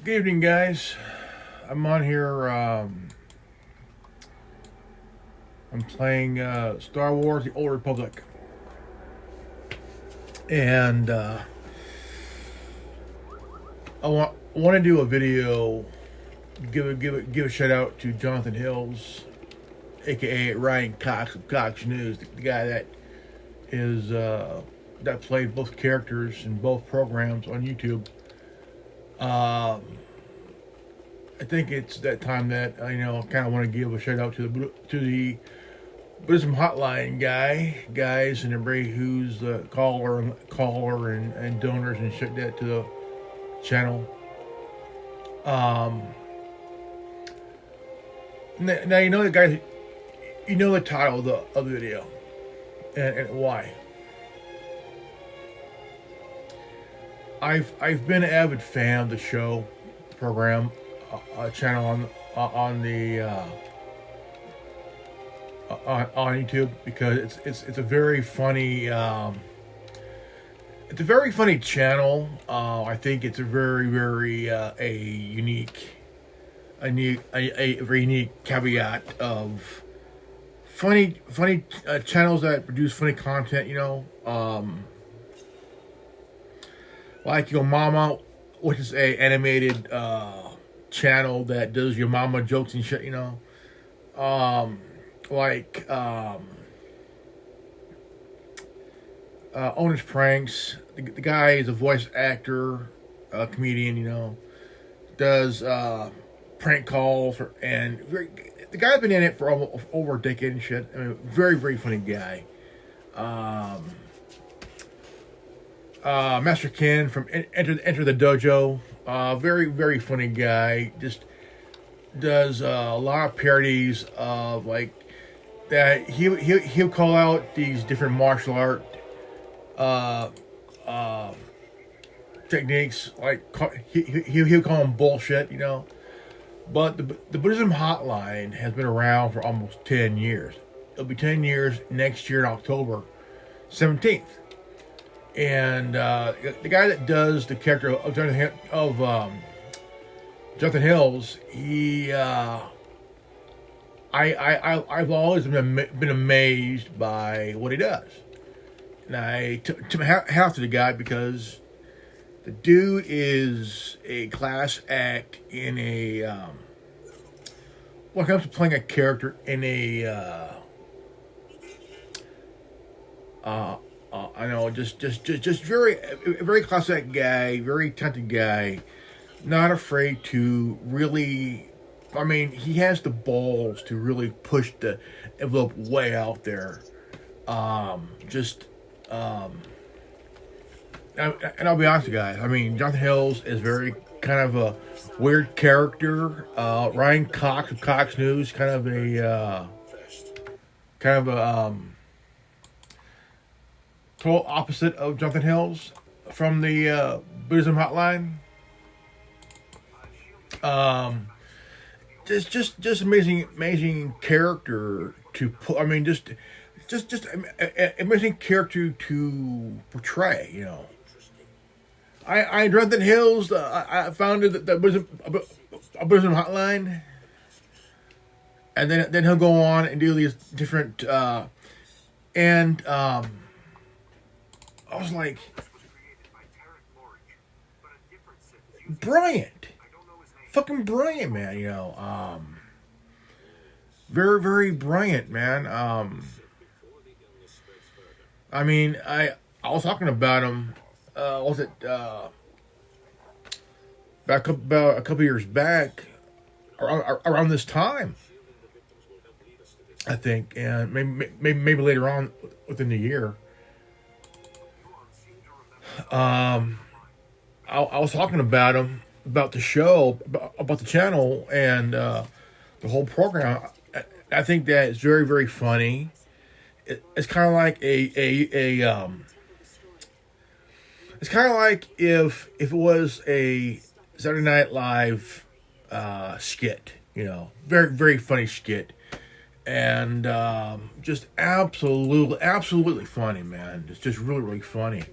Good evening, guys. I'm on here. I'm playing Star Wars: The Old Republic, and I want to do a video. Give a shout out to Jonathan Hills, aka Ryan Cox of Cox News, the guy that is that played both characters in both programs on YouTube. I think it's that time that I kind of want to give a shout out to the Buddhism Hotline guys, and everybody who's the caller and donors and shit that to the channel. Now you know the guys, you know the title of the video, and why. I've been an avid fan of the show program channel on the on YouTube, because it's a very funny channel. I think it's a very a very unique caveat of funny channels that produce funny content. Like Your Mama, which is a animated channel that does your mama jokes and shit. Owner's Pranks. The guy is a voice actor, comedian. Does prank calls the guy's been in it for over a decade and shit. I mean, very funny guy. Master Ken from Enter the Dojo, very funny guy. Just does a lot of parodies of like that. He'll call out these different martial art techniques. Like he'll call them bullshit, But the Buddhism Hotline has been around for almost 10 years. It'll be 10 years next year in October 17th. And the guy that does the character of Jonathan Hills, I've always been amazed by what he does, and I tip my hat to the guy, because the dude is a class act in when it comes to playing a character in I know, just very classic guy, very talented guy, not afraid to really. I mean, he has the balls to really push the envelope way out there. And I'll be honest with you guys. I mean, Jonathan Hills is very kind of a weird character. Ryan Cox of Cox News, kind of a total opposite of Jonathan Hills from the Buddhism Hotline. Just amazing character to put. I mean, just amazing character to portray. I Jonathan Hills. I founded the Buddhism Hotline, and then he'll go on and do these different I was like, brilliant, fucking brilliant, man. Very brilliant, man. I mean, I was talking about him. Was it back about a couple years back, around this time, I think, and maybe later on within the year. I was talking about him, about the show, about the channel, and the whole program. I think that it's very funny. It's kind of like it's kind of like if it was a Saturday Night Live skit, very funny skit, and just absolutely funny, man. It's just really funny.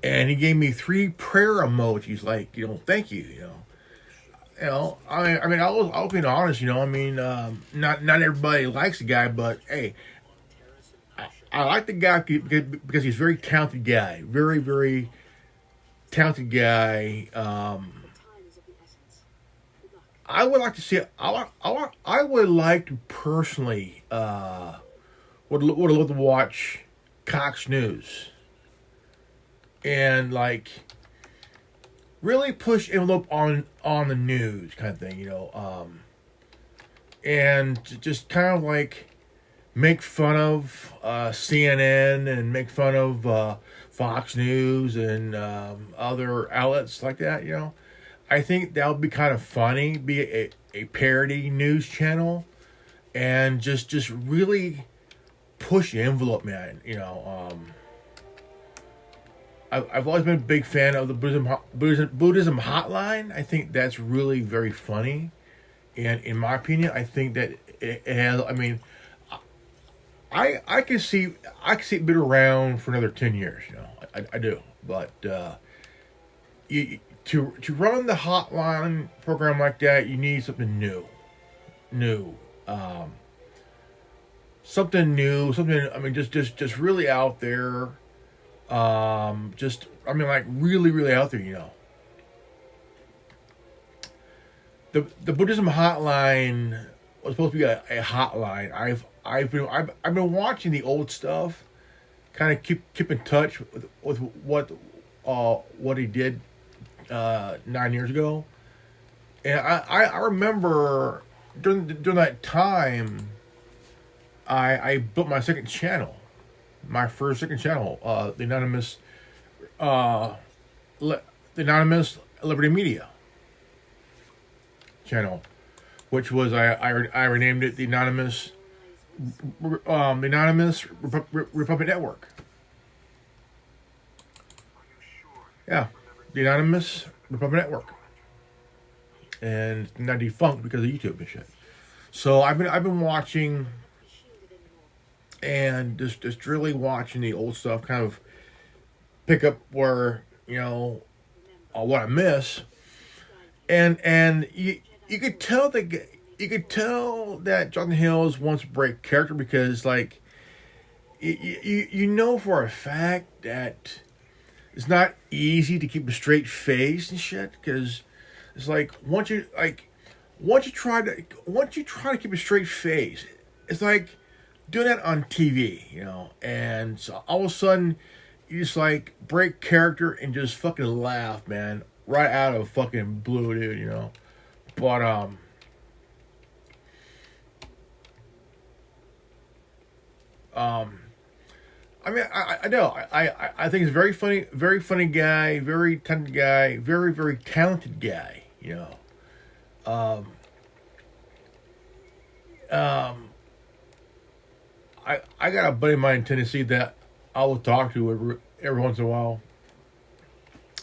And he gave me 3 prayer emojis, like, thank you, I'll be honest. Not everybody likes the guy, but hey, I like the guy because he's a very talented guy, very very talented guy. I would like to see. I would like to personally would love to watch Cox News and like really push envelope on the news kind of thing, and just kind of like make fun of CNN and make fun of Fox News and other outlets like that. I think that would be kind of funny. Be a parody news channel, and just really push the envelope, man. I've always been a big fan of the Buddhism Hotline. I think that's really very funny, and in my opinion, I think that it has. I can see it been around for another 10 years. I do, but to run the hotline program like that, you need something new, something new, something. Just really out there. Like really, really out there. The Buddhism Hotline was supposed to be a hotline. I've been watching the old stuff, kind of keep in touch with what he did 9 years ago, and I remember during that time, I built my second channel, my second channel, the Anonymous Liberty Media channel, which was I renamed it the Anonymous Republic Network. Yeah, the Anonymous Republic Network, and it's now defunct because of YouTube and shit. So I've been watching, and just really watching the old stuff, kind of pick up where what I miss, and you could tell that Jonathan Hills wants to break character because like for a fact that it's not easy to keep a straight face and shit, because it's like once you try to keep a straight face, it's like doing that on TV, and so all of a sudden you just like break character and just fucking laugh, man, right out of fucking blue, dude, but I know. I think he's a very funny guy, very talented guy, very, very talented guy, Um, I got a buddy of mine in Tennessee that I will talk to every once in a while.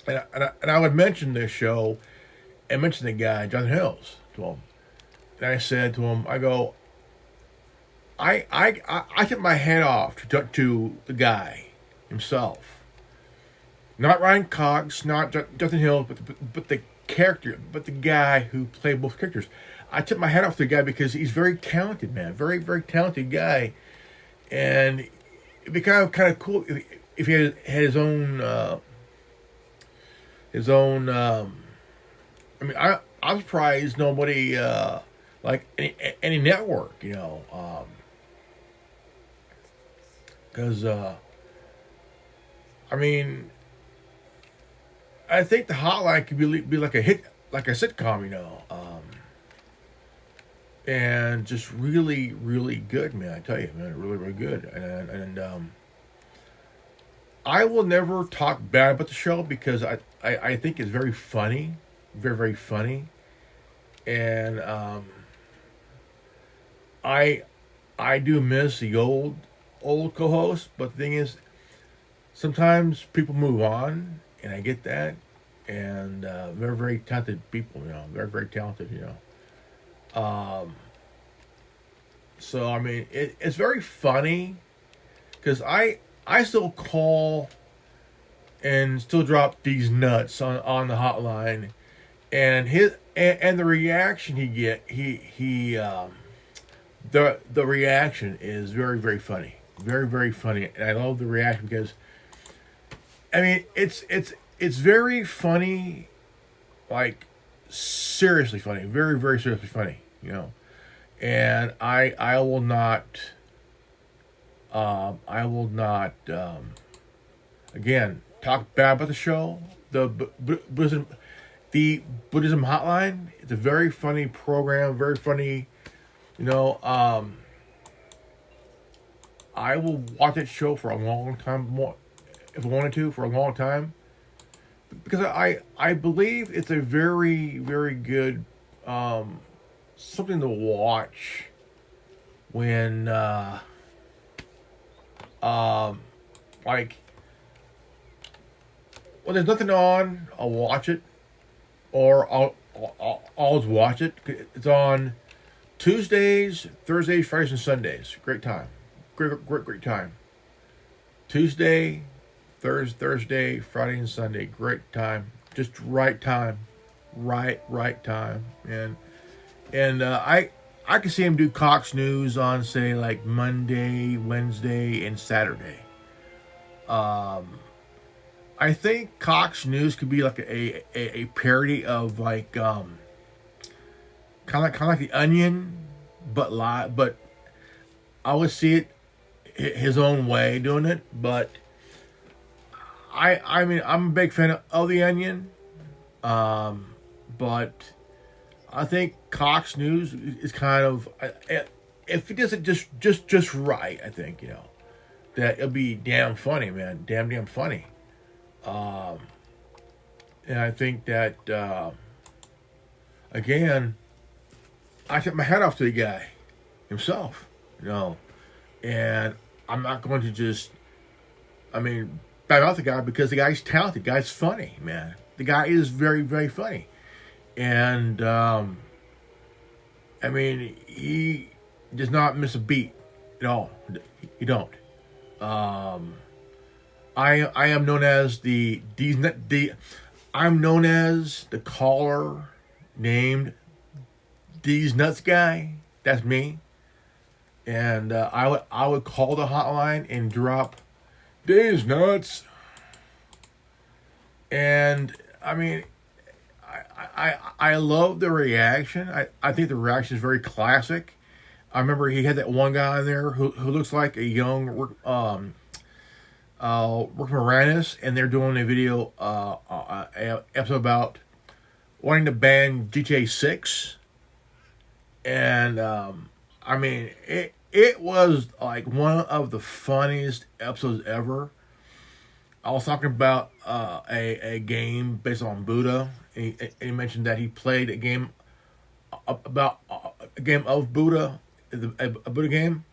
And I would mention this show and mention the guy, Jonathan Hills, to him. And I said to him, I go, I took my head off to the guy himself. Not Ryan Cox, not Jonathan Hill, but the character, but the guy who played both characters. I took my head off to the guy because he's very talented, man. Very, very talented guy. And it'd be kind of cool if he had his own I'm surprised nobody like any network, because I think the hotline could be like a hit, like a sitcom, and just really, really good, man. I tell you, man, really, really good. And I will never talk bad about the show because I think it's very funny, very, very funny, and I do miss the old co-host, but the thing is, sometimes people move on, and I get that, and they're very talented people, very, very talented, so it's very funny because I still call and still drop these nuts on the hotline, and and the reaction the reaction is very, very funny, very, very funny, and I love the reaction because I mean it's very funny, like seriously funny, very, very seriously funny, and I will not again talk bad about the show. The Buddhism Hotline. It's a very funny program, very funny. I will watch that show for a long time more, if I wanted to, for a long time, because I believe it's a very, very good something to watch when like when there's nothing on. I'll watch it, or I'll always watch it. It's on Tuesdays, Thursdays, Fridays, and Sundays. Great time. Great time. Tuesday, Thursday, Friday, and Sunday. Great time. Just right time. Right time. And I can see him do Cox News on, say, like Monday, Wednesday, and Saturday. I think Cox News could be like a parody of like kind of like The Onion, but I would see it his own way doing it. But I mean I'm a big fan of The Onion, but I think Cox News is kind of, if it does it just right, I think that it'll be damn funny, man, damn funny. And I think that again, I took my hat off to the guy himself, and I'm not going to just, bad mouth the guy, because the guy's talented, the guy's funny, man. The guy is very, very funny, and he does not miss a beat at all. He don't. I am known as I'm known as the caller named These Nuts guy. That's me. And I would call the hotline and drop These Nuts. And I love the reaction. I think the reaction is very classic. I remember he had that one guy in there who looks like a young Rick Moranis, and they're doing a video episode about wanting to ban GTA 6, and it was like one of the funniest episodes ever. I was talking about a game based on Buddha, and he mentioned that he played a game about a game of Buddha, a Buddha game.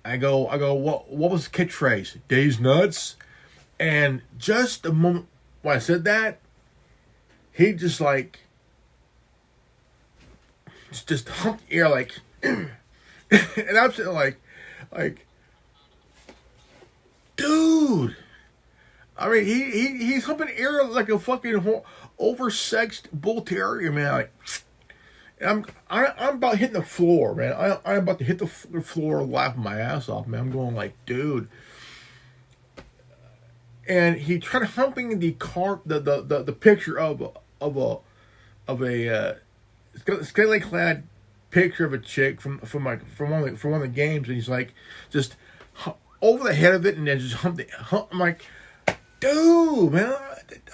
I go. What was the catchphrase? Days nuts. And just the moment when I said that, he just humped the air like, and I'm sitting like, dude. He's humping the air like a fucking oversexed bull terrier, man. Like, I'm about hitting the floor, man. I'm about to hit the floor, laughing my ass off, man. I'm going like, dude. And he tried humping the picture of a scantily clad picture of a chick from one of the games, and he's like just over the head of it, and then just hump. I'm like, dude, man.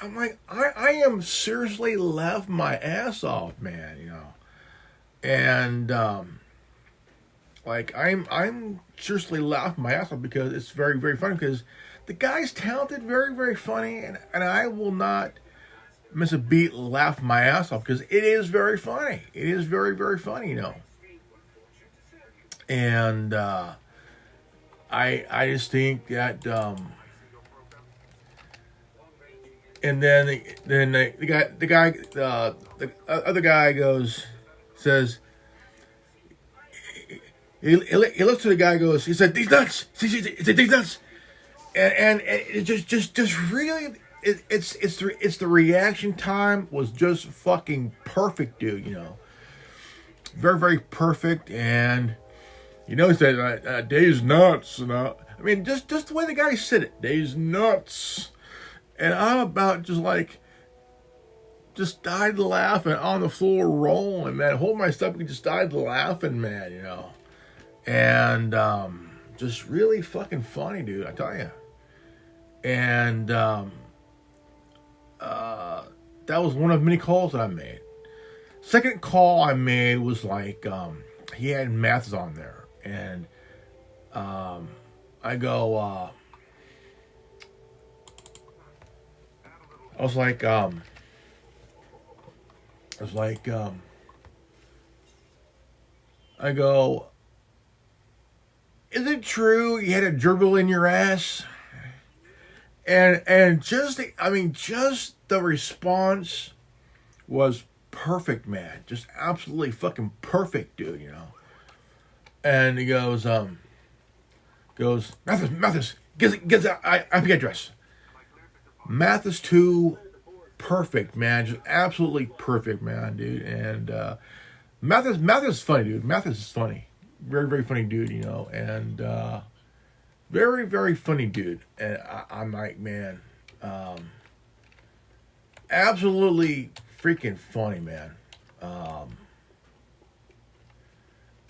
I'm like, I am seriously laughing my ass off, man. And I'm seriously laughing my ass off because it's very, very funny, because the guy's talented, very, very funny, and I will not miss a beat laughing my ass off, because it is very funny. It is very, very funny, And I just think that and then the other guy says, he looks to the guy, goes, he said, these nuts. He said, these nuts. And it just really, it's the reaction time was just fucking perfect, dude. You know, very very perfect, and you know he said Dave's nuts, and I mean just the way the guy said it, Dave's nuts, and I'm about just died laughing on the floor rolling, man, hold my stomach, just died laughing, man, you know, and just really fucking funny, dude, I tell you, and that was one of many calls that I made. Second call I made was he had Mathis on there, and I go, I was like, I go, is it true you had a gerbil in your ass? And just the response was perfect, man. Just absolutely fucking perfect, dude, you know. And he goes, Mathis, get the IP address. Mathis 2, perfect, man. Just absolutely perfect, man, dude. And Mathis is funny, dude. Mathis is funny. Very, very funny dude, you know. And very, very funny dude. And I'm like, man, absolutely freaking funny, man.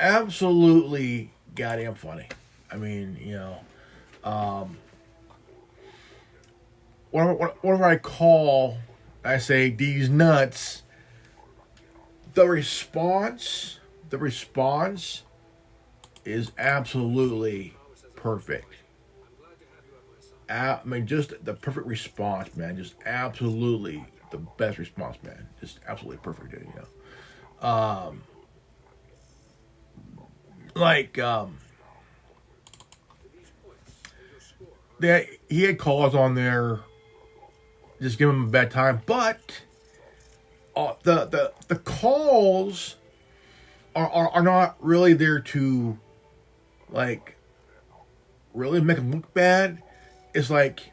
Absolutely goddamn funny. I mean, you know, whenever I call, I say, these nuts, the response is absolutely perfect. I mean, just the perfect response, man. Just absolutely the best response, man. Just absolutely perfect, dude, you know. He had calls on there, just give him a bad time, but the calls are not really there to really make him look bad. It's like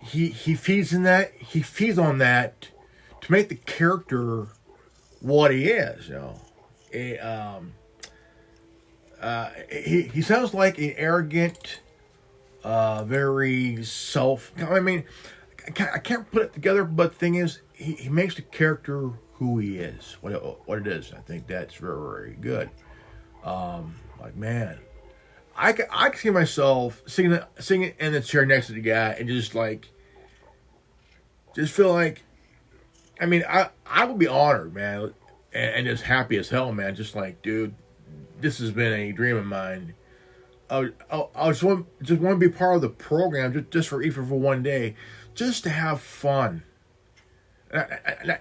he feeds on that to make the character what he is, you know. He sounds like an arrogant, very I mean, I can't put it together, but the thing is, he makes the character who he is, what it is. I think that's very, very good. Man, I can see myself singing in the chair next to the guy and just feel like, I mean, I would be honored, man, and just happy as hell, man. Just like, dude, this has been a dream of mine. I just want to be part of the program, just for even for one day, just to have fun. And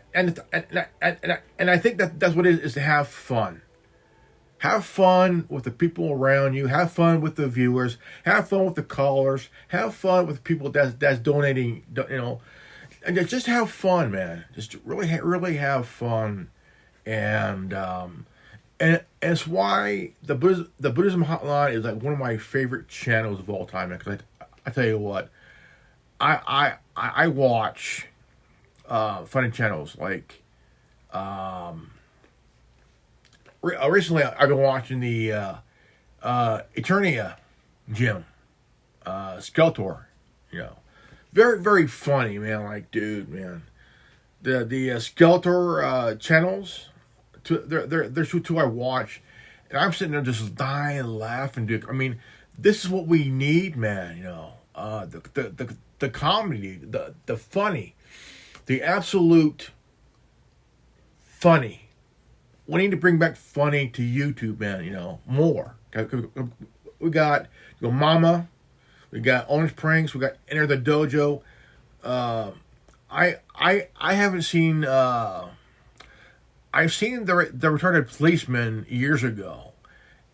I think that's what it is to have fun. Have fun with the people around you. Have fun with the viewers. Have fun with the callers. Have fun with people that's donating. You know, and just have fun, man. Just really have fun, and it's why the Buddhism Hotline is like one of my favorite channels of all time. Because I tell you what, I watch funny channels like recently I've been watching the Eternia Gym, Skeletor, you know, very very funny, man. Like, dude, man, the Skeletor channels, there's two I watch, and I'm sitting there just dying laughing, dude. I mean, this is what we need, man. You know, the comedy, the funny, the absolute funny. We need to bring back funny to YouTube, man. You know, more. We got Mama, we got Orange Pranks, we got Enter the Dojo. I haven't seen. I've seen the Retarded Policeman years ago,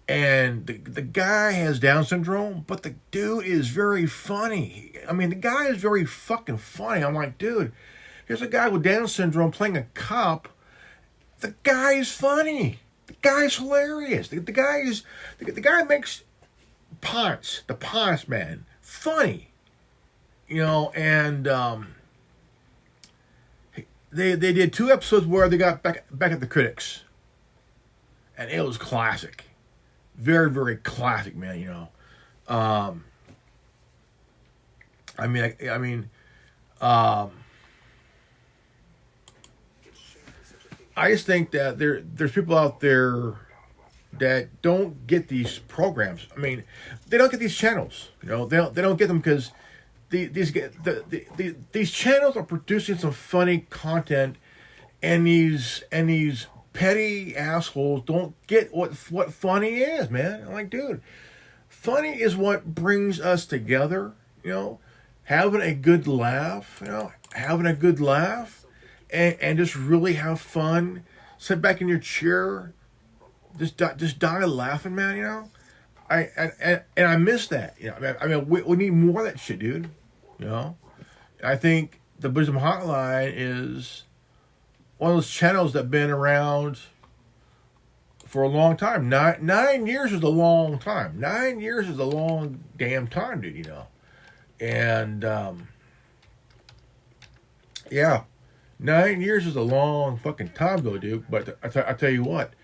and the guy has Down syndrome, but the dude is very funny. I mean, the guy is very fucking funny. I'm like, dude, here's a guy with Down syndrome playing a cop. The guy is funny. The guy's hilarious. The guy makes the Ponce man funny. You know, and they did 2 episodes where they got back at the critics, and it was classic, very very classic, man. I mean, I just think that there's people out there that don't get these programs. I mean, they don't get these channels. They don't get them because these channels are producing some funny content, and these petty assholes don't get what funny is, man. I'm like, dude, funny is what brings us together. Having a good laugh. Having a good laugh, and just really have fun. Sit back in your chair, just die laughing, man. I miss that. We need more of that shit, dude. I think the Buddhism Hotline is one of those channels that been around for a long time. 9 years is a long time. 9 years is a long damn time, dude. And yeah, 9 years is a long fucking time, though, dude. But I tell you what,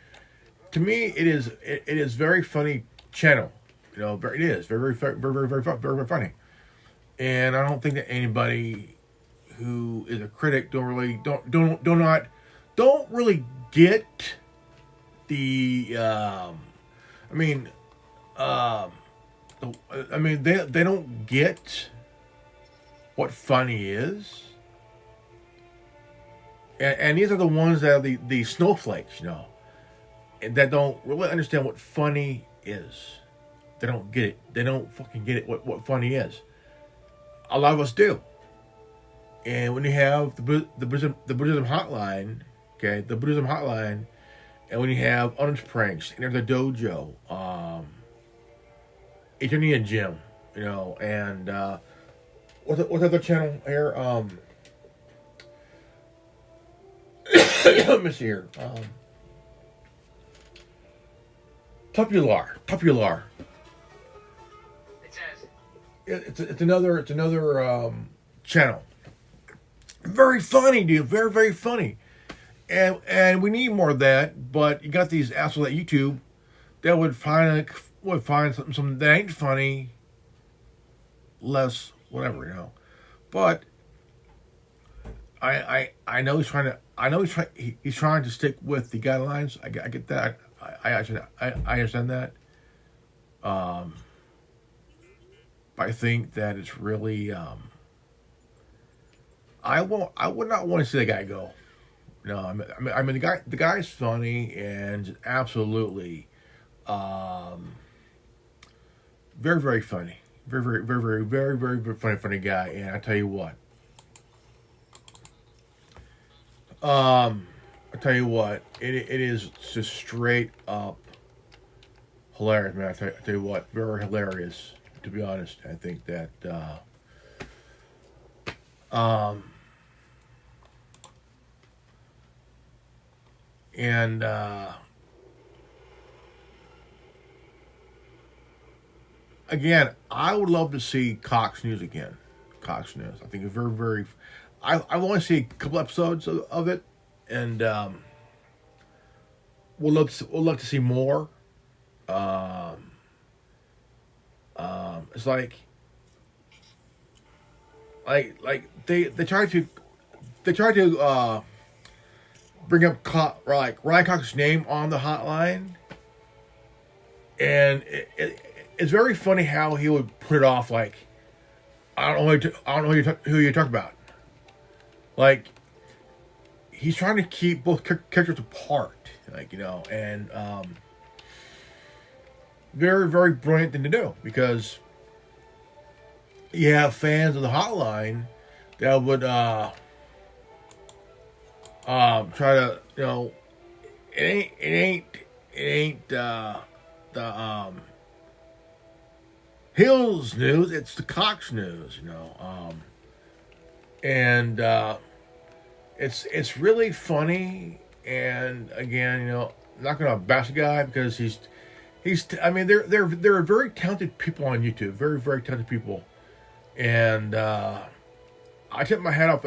to me, it is very funny channel. It is very very funny. And I don't think that anybody who is a critic don't really get the they don't get what funny is. And these are the ones that are the snowflakes, that don't really understand what funny is. They don't get it. They don't fucking get it what funny is. A lot of us do. And when you have the Buddhism Hotline, okay, the Buddhism Hotline, and when you have Honest Pranks, and there's a dojo, Eternia Gym, and what's other channel here? Let me see here. Popular. It's another channel. Very funny, dude. Very very funny. And we need more of that. But you got these assholes at YouTube that would find something that ain't funny, less whatever. But I know he's trying to stick with the guidelines. I get that. I understand that. I think that it's really I would not want to see that guy go. The guy's funny and absolutely very very funny. Very very very very very very, very funny guy. And I tell you what. It is just straight up hilarious, man. I tell you what, very hilarious. To be honest, I think that again, I would love to see Cox News again. Cox News, I think it's very very. I want to see a couple episodes of it, and we'll love to see more. It's like they try to bring up Ryan Cox's name on the hotline, and it's very funny how he would put it off like I don't know who you're talking about. Like, he's trying to keep both characters apart, and very, very brilliant thing to do, because you have fans of the hotline that would try to, it ain't the Hills news, it's the Cox news, and it's really funny. And again, not gonna bash the guy because he's they're very talented people on YouTube, very very talented people, and I tip my hat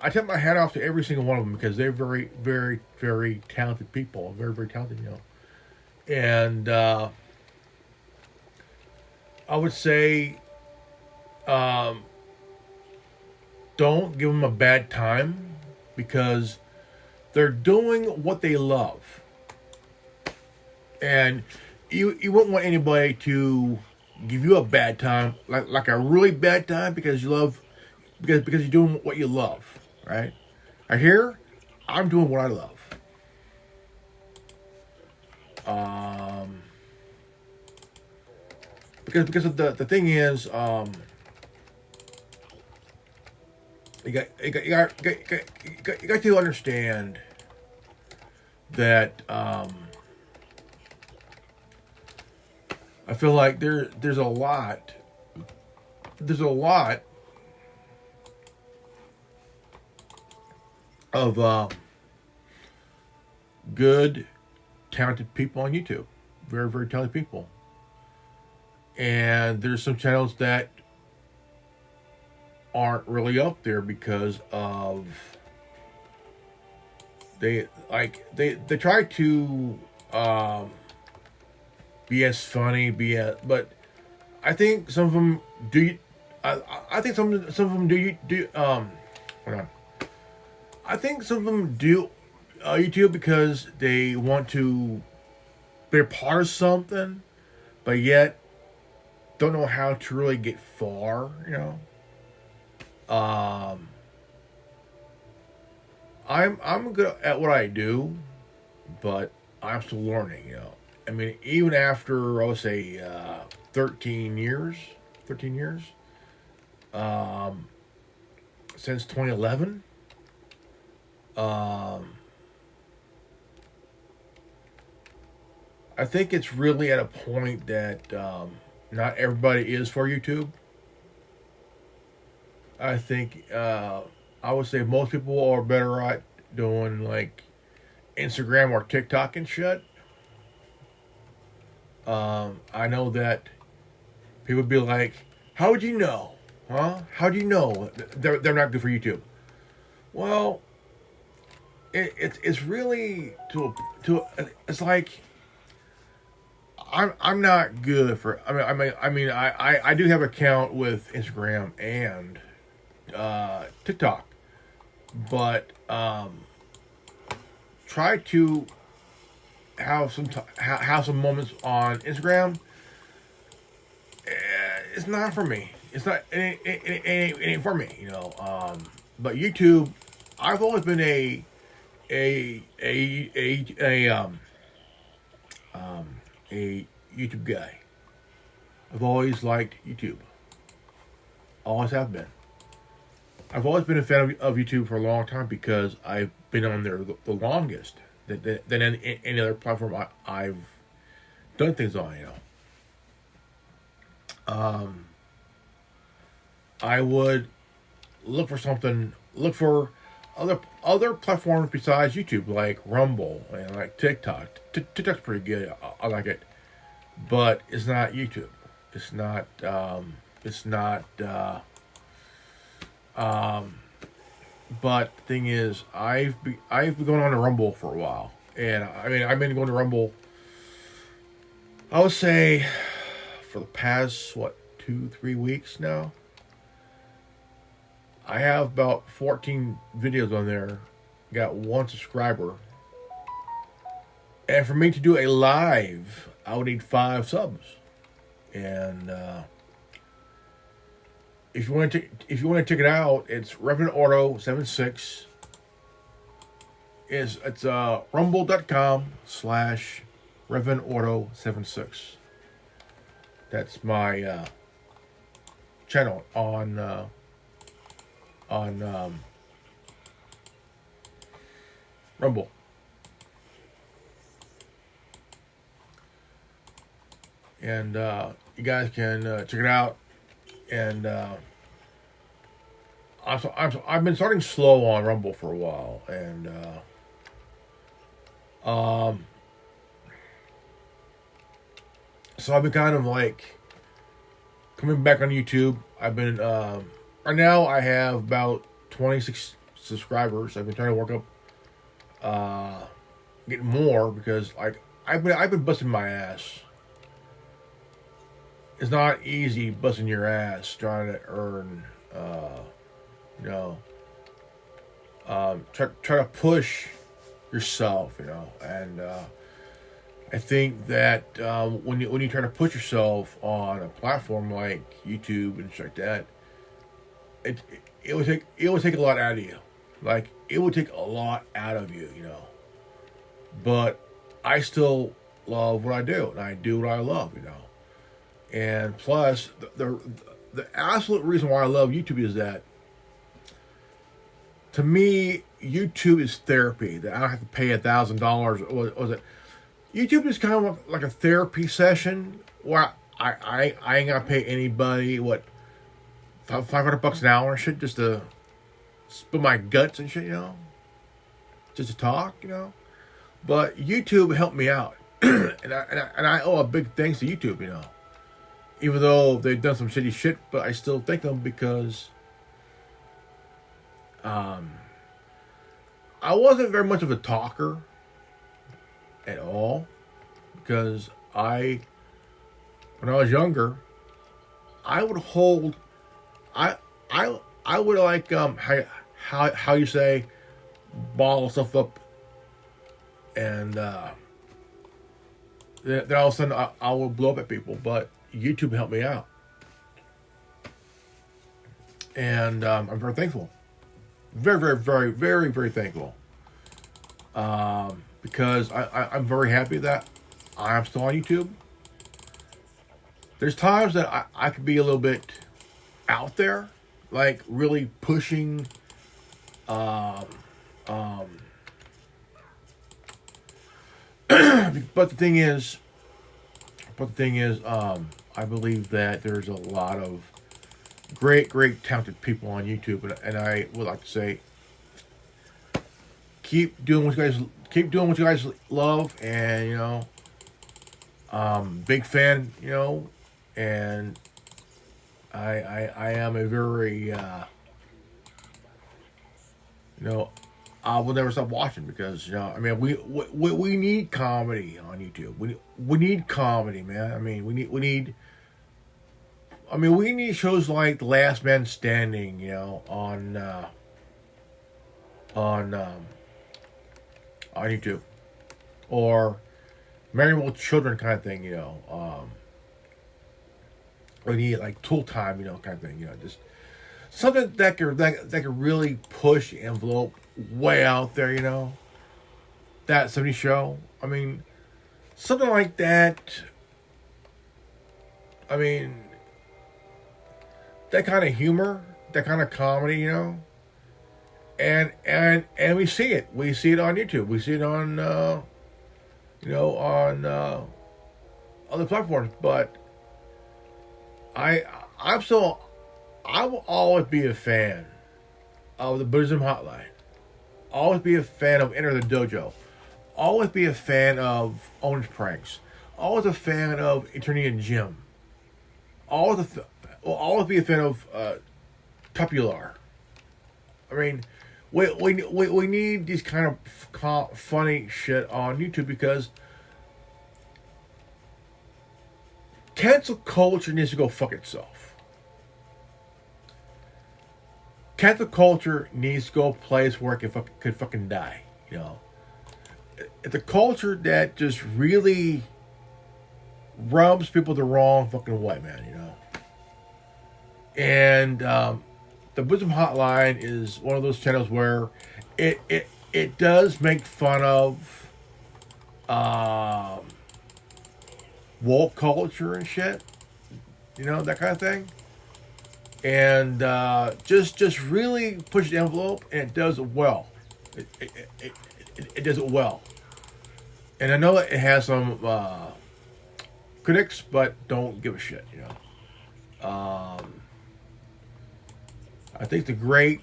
I tip my hat off to every single one of them because they're very, very, very talented people. Very, very talented, you know. And I would say, um, don't give them a bad time because they're doing what they love, and you wouldn't want anybody to give you a bad time, like a really bad time because you love because you're doing what you love, right? Right here, I'm doing what I love. Um, because of the thing is, you got to understand that I feel like there's a lot of good, talented people on YouTube. Very, very talented people. And there's some channels that aren't really up there because of they try to be as funny, but I think some of them do. I think some of them do. Hold on. I think some of them do YouTube because they want to be a part of something, but yet don't know how to really get far. You know. I'm good at what I do, but I'm still learning. You know. I mean, even after I would say 13 years, since 2011. I think it's really at a point that not everybody is for YouTube. I think I would say most people are better at doing like Instagram or TikTok and shit. I know that people be like, "How would you know? Huh? How do you know they're not good for YouTube?" Well, it's really it's like I'm not good for. I do have an account with Instagram and TikTok, but try to have some moments on Instagram. It's not for me. It's not. It ain't for me. You know. But YouTube, I've always been a YouTube guy. I've always liked YouTube. Always have been. I've always been a fan of YouTube for a long time because I've been on there the longest than any other platform I've done things on. You know, I would look for other platforms besides YouTube, like Rumble and like TikTok. TikTok's pretty good. I like it, but it's not YouTube. It's not. But the thing is, I've been going on to Rumble for a while, and I mean I've been going to Rumble. I would say for the past 2-3 weeks now. I have about 14 videos on there. Got 1 subscriber. And for me to do a live, I would need 5 subs. And if you want to check it out, it's Reverend Auto 76. It's rumble.com/Reverend Auto 76. That's my channel on Rumble. And you guys can check it out. And I've been starting slow on Rumble for a while, and so I've been kind of like coming back on YouTube. I've been right now I have about 26 subscribers. I've been trying to work up, get more because like I've been busting my ass. It's not easy busting your ass trying to earn, you know, try to push yourself, you know, and I think that when you try to push yourself on a platform like YouTube and shit like that, it would take a lot out of you, like it would take a lot out of you, you know. But I still love what I do, and I do what I love, you know. And plus, the absolute reason why I love YouTube is that, to me, YouTube is therapy. That I don't have to pay $1,000. Was it? YouTube is kind of like a therapy session where I ain't gotta pay anybody $500 an hour and shit just to spill my guts and shit, you know, just to talk, you know. But YouTube helped me out, and I owe a big thanks to YouTube, you know. Even though they've done some shitty shit, but I still thank them because I wasn't very much of a talker at all, because when I was younger, I would hold, I would like how you say, ball stuff up, and then all of a sudden I would blow up at people, but YouTube helped me out, and I'm very thankful, very, very, very, very, very thankful, because I'm very happy that I'm still on YouTube. There's times that I could be a little bit out there, like really pushing, but the thing is, I believe that there's a lot of great, talented people on YouTube, and I would like to say, keep doing what you guys love, and you know, big fan, you know, and I am a very, you know, I will never stop watching because, you know, I mean, we need comedy on YouTube. We need comedy, man. I mean, we need shows like The Last Man Standing, you know, on YouTube, or Married with Children kind of thing, you know. We need like Tool Time, you know, kind of thing, you know, just something that could really push the envelope way out there, you know. That 70 show. I mean, something like that. I mean, that kind of humor, that kind of comedy, you know. And we see it. We see it on YouTube. We see it on you know, on other platforms. But I will always be a fan of the Buddhism Hotline. Always be a fan of Enter the Dojo. Always be a fan of Orange Pranks. Always a fan of Eternity and Jim. Always be a fan of Tupular. I mean, we need these kind of funny shit on YouTube because cancel culture needs to go fuck itself. Cancel culture needs to go a place where it could fucking die, you know. It's a culture that just really rubs people the wrong fucking way, man, you know. And the Buddhism Hotline is one of those channels where it does make fun of woke culture and shit, you know, that kind of thing. And just really push the envelope, and it does it well. It does it well. And I know that it has some critics, but don't give a shit, you know. I think it's a great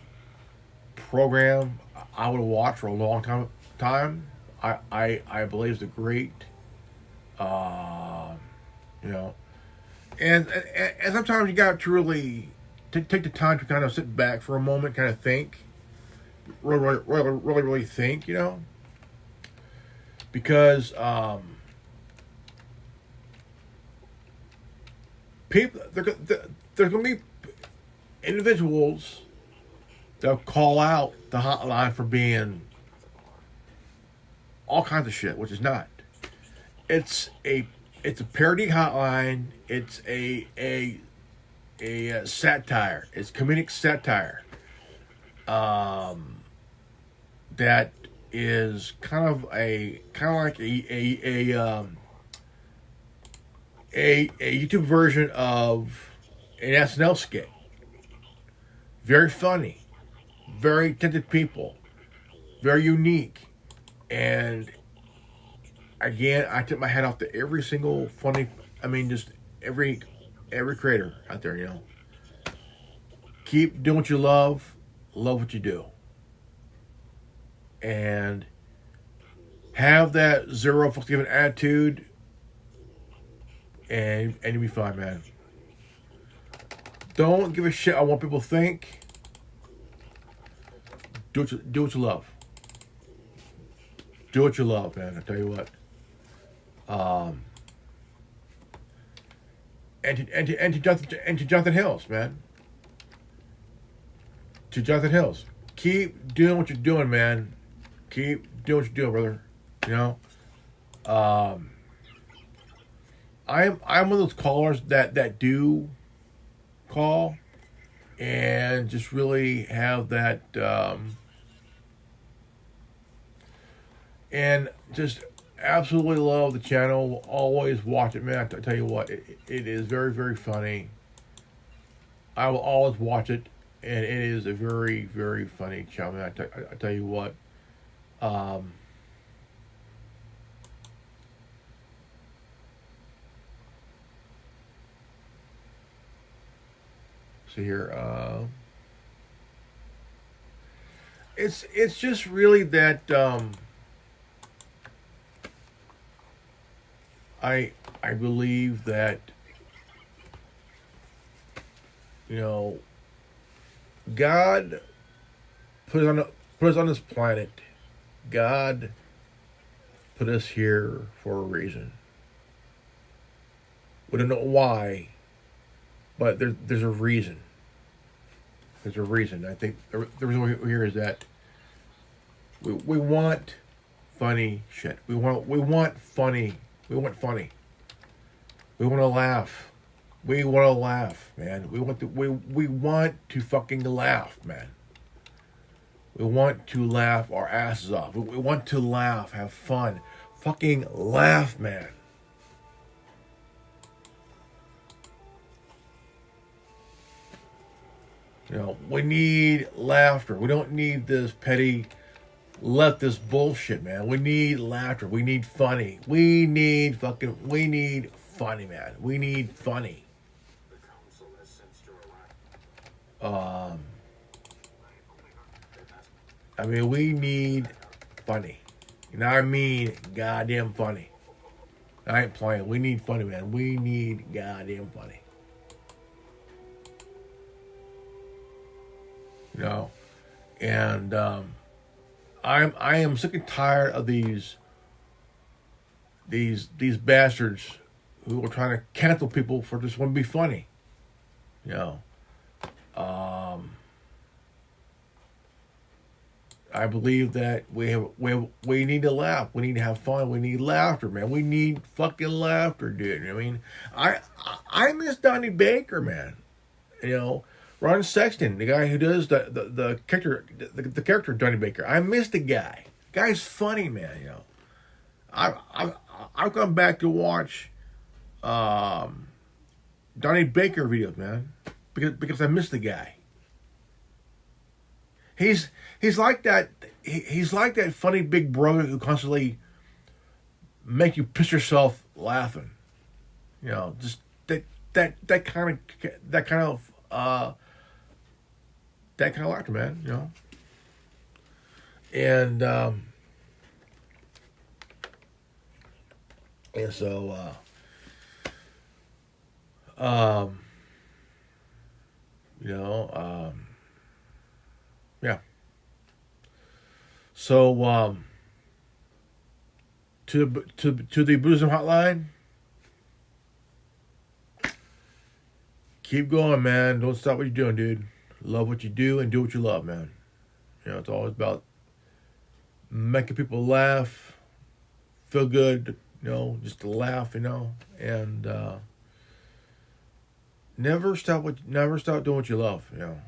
program. I would watch for a long time. I believe it's a great, you know, and sometimes you got to really take the time to kind of sit back for a moment, kind of think, really think, you know, because people there's going to be individuals that call out the hotline for being all kinds of shit, which is not. It's a parody hotline. It's a satire. It's comedic satire. That is kind of like a YouTube version of an SNL skit. Very funny, very talented people, very unique, and again, I tip my hat off to every single funny. I mean, just every creator out there. You know, keep doing what you love what you do, and have that zero fucks given attitude, and you'll be fine, man. Don't give a shit on what people think. Do what you love. Do what you love, man. I tell you what. And to Jonathan Hills, man. To Jonathan Hills, keep doing what you're doing, man. Keep doing what you're doing, brother. You know. I'm one of those callers that do call and just really have that and just absolutely love the channel. Will always watch it, man. I tell you what, it is very, very funny. I will always watch it, and it is a very, very funny channel, man. I tell you what. See here, it's just really that I believe that, you know, God put us on this planet. God put us here for a reason. We don't know why, but there's a reason. There's a reason. I think the reason we're here is that we want funny shit. We want funny. We want funny. We want to laugh. We want to laugh, man. We want to fucking laugh, man. We want to laugh our asses off. We want to laugh, have fun. Fucking laugh, man. You know, we need laughter. We don't need this petty leftist bullshit, man. We need laughter. We need funny. We need funny, man. We need funny. I mean, we need funny. You know what I mean? Goddamn funny. I ain't playing. We need funny, man. We need goddamn funny. You know, and I am sick and tired of these bastards who are trying to cancel people for just want to be funny. You know, I believe that we need to laugh. We need to have fun. We need laughter, man. We need fucking laughter, dude. I mean, I miss Donnie Baker, man. You know, Ron Sexton, the guy who does the character Donnie Baker. I miss the guy. Guy's funny, man. You know, I've gone back to watch Donnie Baker videos, man, because I miss the guy. He's like that. He's like that funny big brother who constantly make you piss yourself laughing. You know, just that kind of laughter, man. You know, and so you know, yeah. So to the Buddhism Hotline, keep going, man. Don't stop what you're doing, dude. Love what you do and do what you love, man. You know, it's always about making people laugh, feel good, you know, just to laugh, you know, and never stop doing what you love, you know.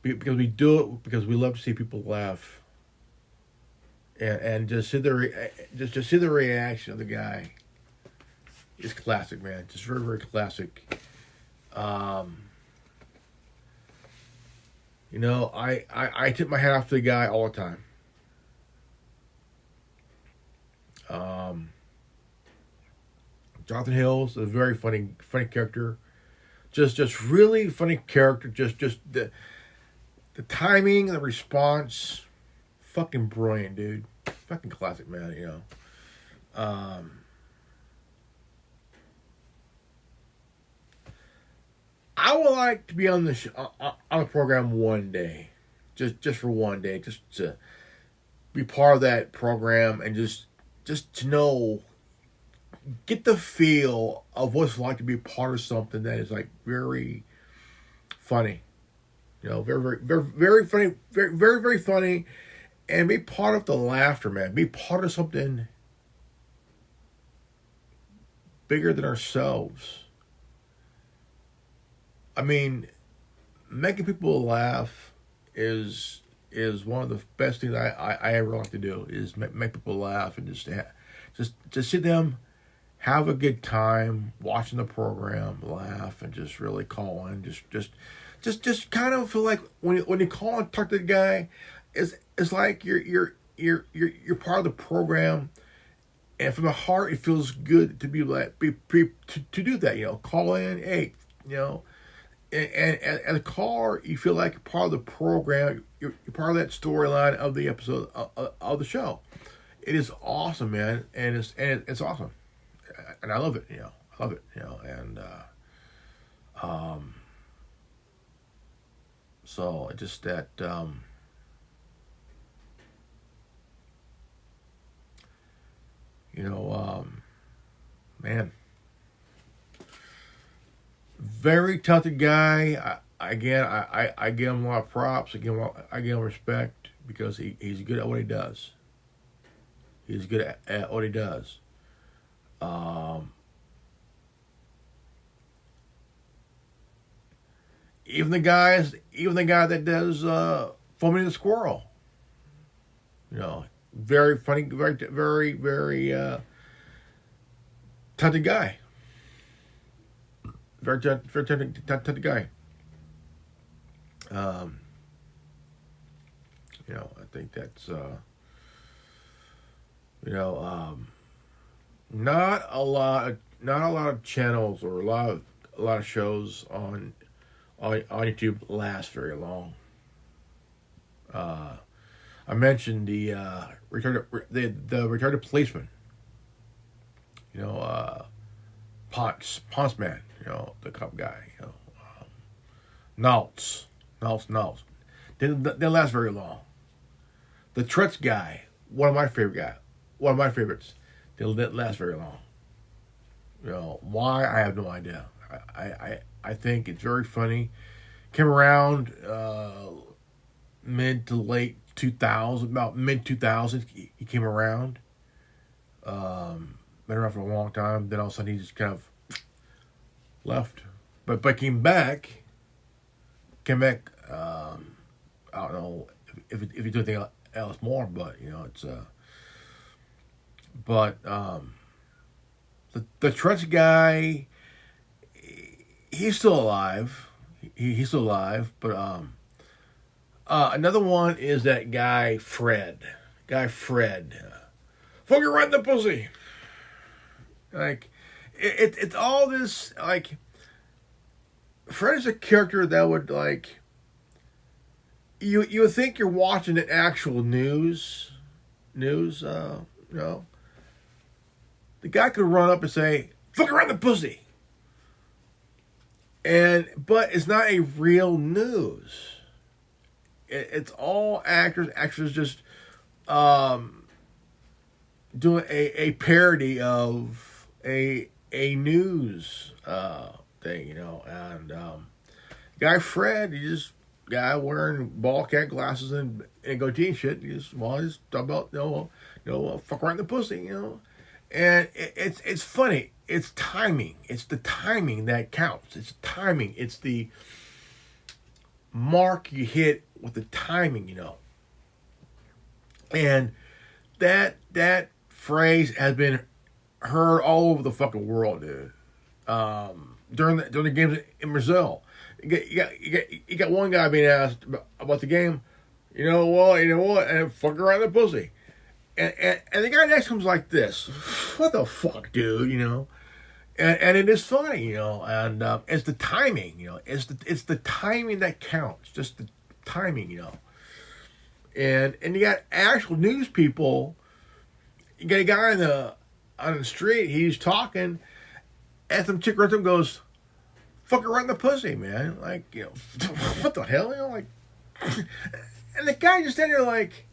Because we do it because we love to see people laugh, and just see just see the reaction of the guy. It's classic, man. Just very, very classic. You know, I tip my hat off to the guy all the time. Jonathan Hills is a very funny character. Just really funny character. Just the timing, the response, fucking brilliant, dude. Fucking classic, man. You know. I would like to be on the program one day, just for one day, just to be part of that program and just to know, get the feel of what it's like to be part of something that is like very funny, you know, very funny, very funny, and be part of the laughter, man. Be part of something bigger than ourselves. I mean, making people laugh is one of the best things I ever like to do. Is make people laugh and just see them have a good time watching the program, laugh, and just really call in. Just kind of feel like when you call and talk to the guy, it's like you're part of the program, and from the heart it feels good to be like to do that. You know, call in, hey, you know. And the caller, you feel like you're part of the program. You're part of that storyline of the episode of the show. It is awesome, man, and it's awesome, and I love it. You know, I love it. You know, and so it just that you know, man. Very talented guy. I give him a lot of props. I give him respect because he's good at what he does. He's good at what he does. Even the guy that does Foaming the Squirrel. You know, very funny, very talented guy. Very talented guy. You know, I think that's you know, not a lot of channels or a lot of shows on YouTube last very long. I mentioned the retarded policeman. You know, Ponce Man. You know, the cop guy. You know, Naults. Didn't last very long. The Tourette's guy, one of my favorites. Didn't last very long. You know why? I have no idea. I think it's very funny. Came around mid to late 2000s, about mid 2000s. He came around. Been around for a long time. Then all of a sudden he just kind of left, but came back. I don't know if you do anything else more, but you know it's the Tourette's guy, he's still alive. He's still alive, but another one is that guy Fred. Fucking right in the pussy. Like. It's all this, like, Fred is a character that would, like, you would think you're watching an actual news, you know. The guy could run up and say, fucking right in the pussy. But it's not a real news. It's all actors. Actors just um, doing a parody of a news thing, and guy Fred, he just guy wearing ball cap glasses and goatee and shit. He's talking about fuck right in the pussy, and it's funny. It's timing. It's the timing that counts. It's timing. It's the mark you hit with the timing, and that phrase has been heard all over the fucking world, dude. During the games in Brazil, you got one guy being asked about the game. You know what, and fuck around the pussy, and the guy next comes like this. What the fuck, dude? And it is funny, and it's the timing, it's the timing that counts, just the timing, and you got actual news people. You got a guy on the street, he's talking, and some chick runs up and goes, "Fuck her right in the pussy, man!" Like, what the hell, like, and the guy just standing there like.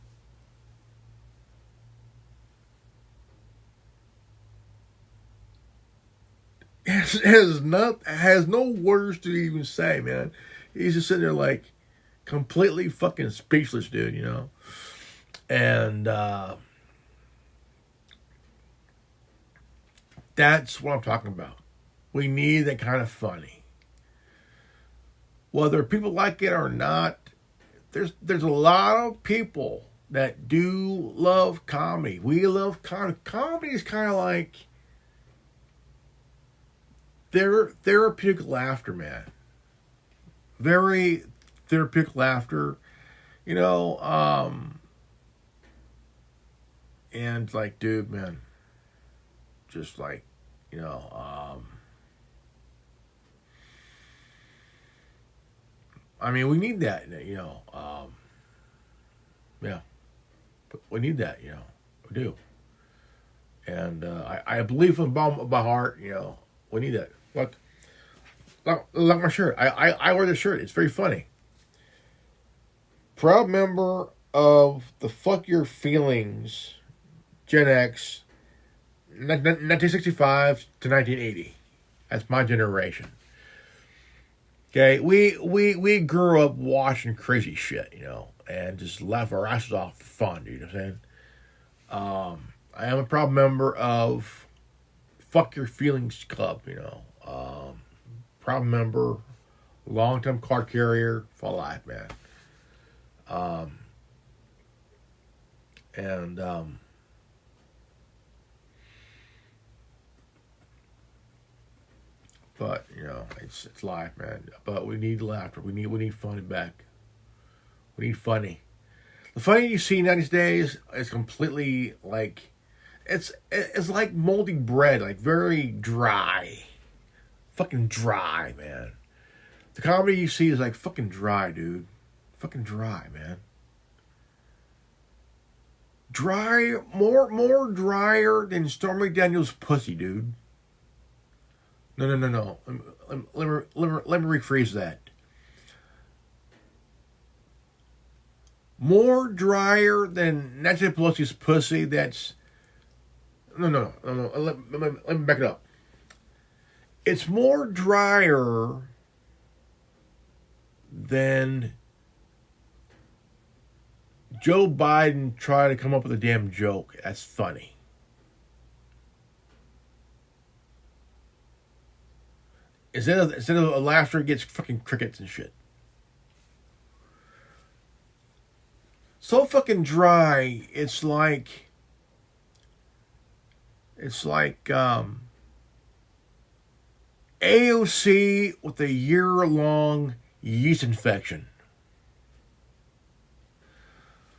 Has no words to even say, man. He's just sitting there like completely fucking speechless, dude. And that's what I'm talking about. We need that kind of funny, whether people like it or not. There's a lot of people that do love comedy. We love comedy. Comedy is kind of like therapeutic laughter, man. Very therapeutic laughter, and like, dude, man, just like, I mean, we need that, yeah, but we need that, we do, and I believe from the bottom of my heart, we need that. Look my shirt. I wear this shirt. It's very funny. Proud member of the Fuck Your Feelings Gen X, 1965 to 1980. That's my generation. Okay, we grew up watching crazy shit, and just laugh our asses off for fun, dude. You know what I'm saying? I am a proud member of Fuck Your Feelings Club, proud member, long-term card carrier for life, man. But it's life, man. But we need laughter. We need funny back. We need funny. The funny you see these days is completely like. It's like moldy bread, like very dry. Fucking dry, man. The comedy you see is like fucking dry, dude. Fucking dry, man. Dry, more drier than Stormy Daniels' pussy, dude. No. Let me rephrase that. More drier than Nancy Pelosi's pussy. That's no. Let me back it up. It's more drier than Joe Biden trying to come up with a damn joke. That's funny. Instead of a laughter, it gets fucking crickets and shit. So fucking dry. It's like AOC with a year-long yeast infection.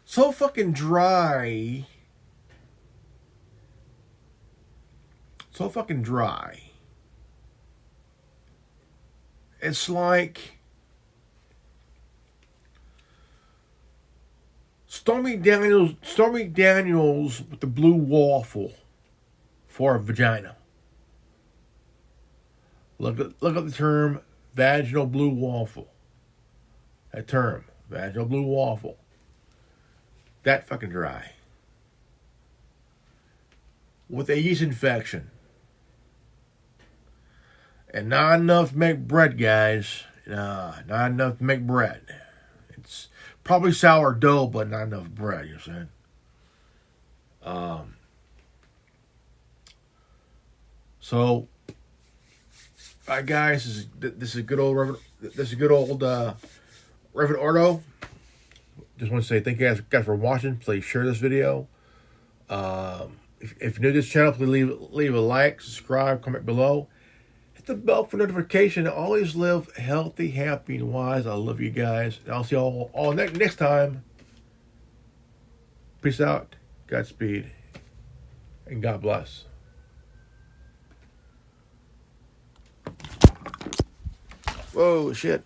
So fucking dry. So fucking dry. It's like Stormy Daniels with the blue waffle for a vagina. Look up the term vaginal blue waffle. That term, vaginal blue waffle. That fucking dry. With a yeast infection. And not enough to make bread, guys. Nah, not enough to make bread. It's probably sourdough, but not enough bread, you know what I'm saying? So, all right, guys, this is a good old Reverend Ordo. Just want to say thank you guys for watching. Please share this video. If you're new to this channel, please leave a like, subscribe, comment below. Hit the bell for notification. Always live healthy, happy, and wise. I love you guys. And I'll see you all next time. Peace out. Godspeed. And God bless. Whoa, shit.